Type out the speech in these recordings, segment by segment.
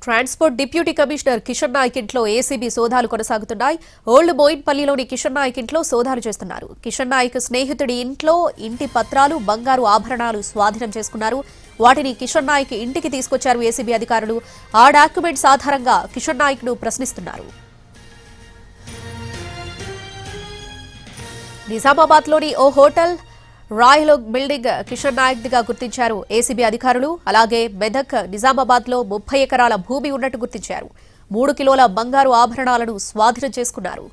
Transport deputy commissioner Kishan Naik ఇంట్లో ACB సోదాలు కొనసాగుతున్నాయి. ఓల్డ్ బోయిన్పల్లిలోని కిషన్ నాయక్ ఇంట్లో సోదాలు చేస్తున్నారు. కిషన్ నాయక్ స్నేహితుడి ఇంట్లో ఇంటి పత్రాలు, బంగారు ఆభరణాలు స్వాధీనం చేసుకున్నారు. వాటిని కిషన్ నాయక్ ఇంటికి తీసుకొచ్చారు ఏసీబీ అధికారులు. ఆ డాక్యుమెంట్స్ ఆధారంగా కిషన్ నాయక్ ను ప్రశ్నిస్తున్నారు. నిజామాబాద్ లోని ఓ హోటల్ రాయల్ ఓక్ బిల్డింగ్ కిషన్ నాయక్ దిగా గుర్తించారు ఏసీబీ అధికారులు. అలాగే మెదక్, నిజామాబాద్ లో 30 ఎకరాల భూమి ఉన్నట్టు గుర్తించారు. 3 కిలోల బంగారు ఆభరణాలను స్వాధీనం చేసుకున్నారు.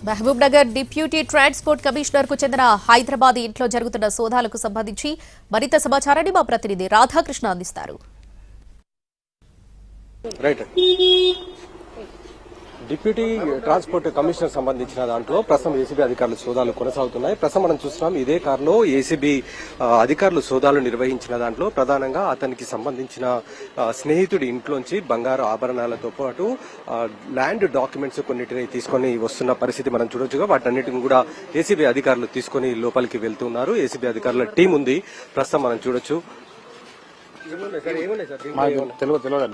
Mahabubnagar deputy transport commissioner కు చెందిన హైదరాబాద్ ఇంట్లో జరుగుతున్న సోదాలకు సంబంధించి మరింత సమాచారాన్ని మా ప్రతినిధి రాధాకృష్ణ అందిస్తారు. డిప్యూటీ ట్రాన్స్పోర్ట్ కమిషనర్ సంబంధించిన దాంట్లో ప్రస్తుతం ఏసీబీ అధికారులు సోదాలు కొనసాగుతున్నాయి. ప్రస్తుతం మనం చూస్తున్నాం ఇదే కారులో ఏసీబీ అధికారులు సోదాలు నిర్వహించిన దాంట్లో ప్రధానంగా అతనికి సంబంధించిన స్నేహితుడి ఇంట్లోంచి బంగారు ఆభరణాలతో పాటు ల్యాండ్ డాక్యుమెంట్స్ కొన్నిటిని తీసుకొని వస్తున్న పరిస్థితి మనం చూడొచ్చుగా. వాటన్నిటిని కూడా ఏసీబీ అధికారులు తీసుకొని లోపలికి వెళ్తున్నారు. ఏసీబీ అధికారుల టీం ఉంది, ప్రస్తుతం మనం చూడొచ్చు.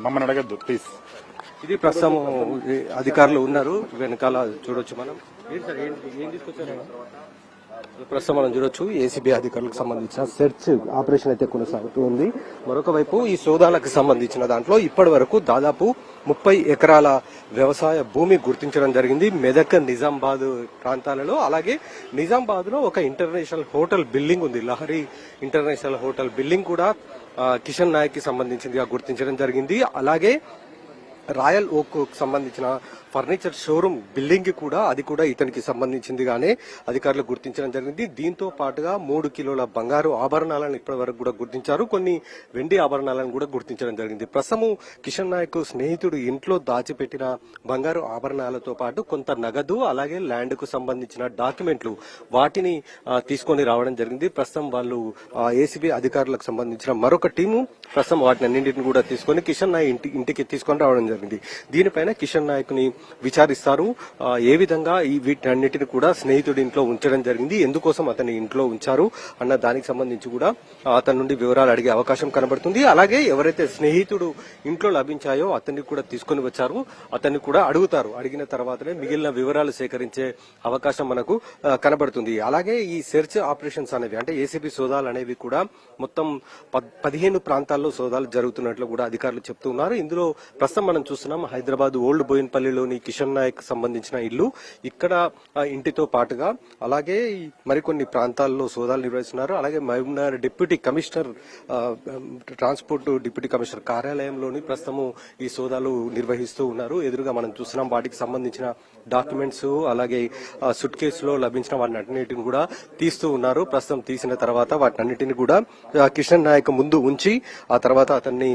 మమ్మల్ని అడగద్దు ప్లీజ్. ఇది ప్రస్తుతం అధికారులు ఉన్నారు, వెనకాల చూడొచ్చు మనం. ప్రస్తుతం మనం చూడొచ్చు ఏసీబీ అధికారులకు సంబంధించిన సెర్చ్ ఆపరేషన్ అయితే కొనసాగుతూ ఉంది. మరొక వైపు ఈ సోదాలకు సంబంధించిన దాంట్లో ఇప్పటి వరకు దాదాపు 30 ఎకరాల వ్యవసాయ భూమి గుర్తించడం జరిగింది మెదక్, నిజామాబాద్ ప్రాంతాలలో. అలాగే నిజామాబాద్ లో ఒక ఇంటర్నేషనల్ హోటల్ బిల్డింగ్ ఉంది, లహరి ఇంటర్నేషనల్ హోటల్ బిల్డింగ్ కూడా కిషన్ నాయక్ కి సంబంధించిందిగా గుర్తించడం జరిగింది. అలాగే రాయల్ ఓక్ సంబంధించిన ఫర్నిచర్ షోరూమ్ బిల్డింగ్ కూడా అది కూడా ఇతనికి సంబంధించిందిగానే అధికారులు గుర్తించడం జరిగింది. దీంతో పాటుగా 3 కిలోల బంగారు ఆభరణాలను ఇప్పటి వరకు కూడా గుర్తించారు. కొన్ని వెండి ఆభరణాలను కూడా గుర్తించడం జరిగింది. ప్రస్తుతం కిషన్ నాయక్ స్నేహితుడు ఇంట్లో దాచిపెట్టిన బంగారు ఆభరణాలతో పాటు కొంత నగదు, అలాగే ల్యాండ్ కు సంబంధించిన డాక్యుమెంట్లు వాటిని తీసుకొని రావడం జరిగింది. ప్రస్తుతం వాళ్ళు ఏసీబీ అధికారులకు సంబంధించిన మరొక టీము ప్రస్తుతం వాటిని అన్నింటిని కూడా తీసుకొని కిషన్ నాయక్ ఇంటికి తీసుకొని రావడం జరిగింది. దీనిపైన కిషన్ నాయక్ ని విచారిస్తారు. ఏ విధంగా వీటన్నిటిని కూడా స్నేహితుడి ఇంట్లో ఉంచడం జరిగింది, ఎందుకోసం అతని ఇంట్లో ఉంచారు అన్న దానికి సంబంధించి కూడా అతని నుండి వివరాలు అడిగే అవకాశం కనబడుతుంది. అలాగే ఎవరైతే స్నేహితుడు ఇంట్లో లభించాయో అతన్ని కూడా తీసుకుని వచ్చారు, అతన్ని కూడా అడుగుతారు. అడిగిన తర్వాతనే మిగిలిన వివరాలు సేకరించే అవకాశం మనకు కనబడుతుంది. అలాగే ఈ సెర్చ్ ఆపరేషన్స్ అనేవి అంటే ఏసీబీ సోదాలు అనేవి కూడా మొత్తం 15 ప్రాంతాల్లో సోదాలు జరుగుతున్నట్లు కూడా అధికారులు చెప్తున్నారు. ఇందులో ప్రస్తుతం మనం చూస్తున్నాం హైదరాబాద్ ఓల్డ్ బోయిన్పల్లిలోని కిషన్ నాయక్ సంబంధించిన ఇల్లు. ఇక్కడ ఇంటితో పాటుగా అలాగే మరికొన్ని ప్రాంతాల్లో సోదాలు నిర్వహిస్తున్నారు. అలాగే Mahabubnagar deputy commissioner transport deputy commissioner కార్యాలయంలోని ప్రస్తుతం ఈ సోదాలు నిర్వహిస్తూ ఉన్నారు. ఎదురుగా మనం చూస్తున్నాం వాటికి సంబంధించిన డాక్యుమెంట్స్, అలాగే సుట్ కేసులో లభించిన వాటిని అన్నింటిని కూడా తీస్తూ ఉన్నారు. ప్రస్తుతం తీసిన తర్వాత వాటినన్నింటిని కూడా కిషన్ నాయక్ ముందు ఉంచి ఆ తర్వాత అతన్ని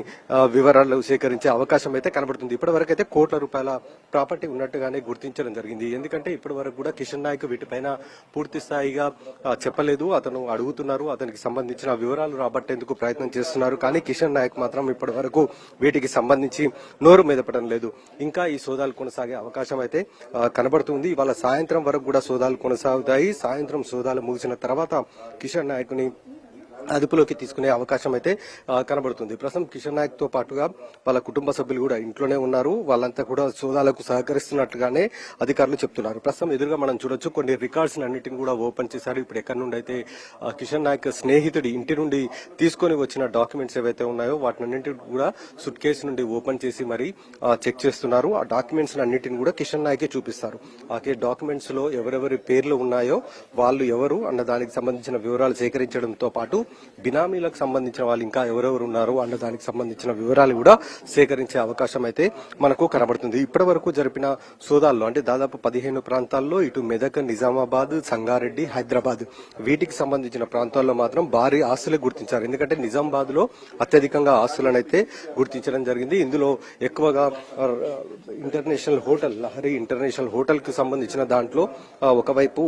వివరాలు సేకరించే అవకాశం అయితే కనబడుతుంది. ఇప్పటి వరకు అయితే కోట్ల రూపాయల ప్రాపర్టీ ఉన్నట్టుగానే గుర్తించడం జరిగింది. ఎందుకంటే ఇప్పటి వరకు కూడా కిషన్ నాయక్ వీటిపైన పూర్తి స్థాయిగా చెప్పలేదు. అతను అడుగుతున్నారు, అతనికి సంబంధించిన వివరాలు రాబట్టేందుకు ప్రయత్నం చేస్తున్నారు. కానీ కిషన్ నాయక్ మాత్రం ఇప్పటి వరకు వీటికి సంబంధించి నోరు మెదపడం లేదు. ఇంకా ఈ సోదాలు కొనసాగే అవకాశం అయితే కనబడుతుంది. ఇవాళ సాయంత్రం వరకు కూడా సోదాలు కొనసాగుతాయి. సాయంత్రం సోదాలు ముగిసిన తర్వాత కిషన్ నాయక్ ని అదుపులోకి తీసుకునే అవకాశం అయితే కనబడుతుంది. ప్రస్తుతం కిషన్ నాయక్ తో పాటుగా వాళ్ళ కుటుంబ సభ్యులు కూడా ఇంట్లోనే ఉన్నారు. వాళ్ళంతా కూడా సోదాలకు సహకరిస్తున్నట్టుగానే అధికారులు చెప్తున్నారు. ప్రస్తుతం ఎదురుగా మనం చూడొచ్చు కొన్ని రికార్డ్స్ అన్నింటిని కూడా ఓపెన్ చేశారు. ఇప్పుడు ఎక్కడి నుండి అయితే కిషన్ నాయక్ స్నేహితుడి ఇంటి నుండి తీసుకొని వచ్చిన డాక్యుమెంట్స్ ఏవైతే ఉన్నాయో వాటినన్నింటిని కూడా సుట్ కేసు నుండి ఓపెన్ చేసి మరి చెక్ చేస్తున్నారు. ఆ డాక్యుమెంట్స్ అన్నింటిని కూడా కిషన్ నాయకే చూపిస్తారు. ఆ డాక్యుమెంట్స్ లో ఎవరెవరి పేర్లు ఉన్నాయో వాళ్ళు ఎవరు అన్న దానికి సంబంధించిన వివరాలు సేకరించడంతో పాటు బినామీలకు సంబంధించిన వాళ్ళు ఇంకా ఎవరెవరు ఉన్నారు అన్న దానికి సంబంధించిన వివరాలు కూడా సేకరించే అవకాశం అయితే మనకు కనబడుతుంది. ఇప్పటి వరకు జరిపిన సోదాల్లో అంటే దాదాపు 15 ప్రాంతాల్లో ఇటు మెదక్, నిజామాబాద్, సంగారెడ్డి, హైదరాబాద్ వీటికి సంబంధించిన ప్రాంతాల్లో మాత్రం భారీ ఆస్తులే గుర్తించారు. ఎందుకంటే నిజామాబాద్ లో అత్యధికంగా ఆస్తులను అయితే గుర్తించడం జరిగింది. ఇందులో ఎక్కువగా international hotel, Lahari international hotel కి సంబంధించిన దాంట్లో ఒకవైపు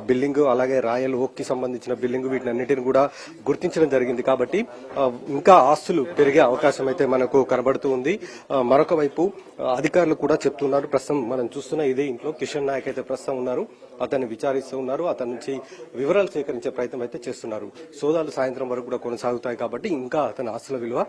బిల్డింగ్, అలాగే రాయల్ ఓక్ కి సంబంధించిన బిల్డింగ్ వీటినన్నిటిని కూడా గుర్తించడం జరిగింది కాబట్టి ఇంకా ఆస్తులు పెరిగే అవకాశం అయితే మనకు కనబడుతూ ఉంది. మరొక వైపు అధికారులు కూడా చెప్తున్నారు. ప్రస్తుతం మనం చూస్తున్న ఇదే ఇంట్లో కిషన్ నాయక్ అయితే ప్రస్తుతం ఉన్నారు. అతన్ని విచారిస్తూ ఉన్నారు. అతని నుంచి వివరాలు సేకరించే ప్రయత్నం అయితే చేస్తున్నారు. సోదాలు సాయంత్రం వరకు కూడా కొనసాగుతాయి కాబట్టి ఇంకా అతని ఆస్తుల విలువ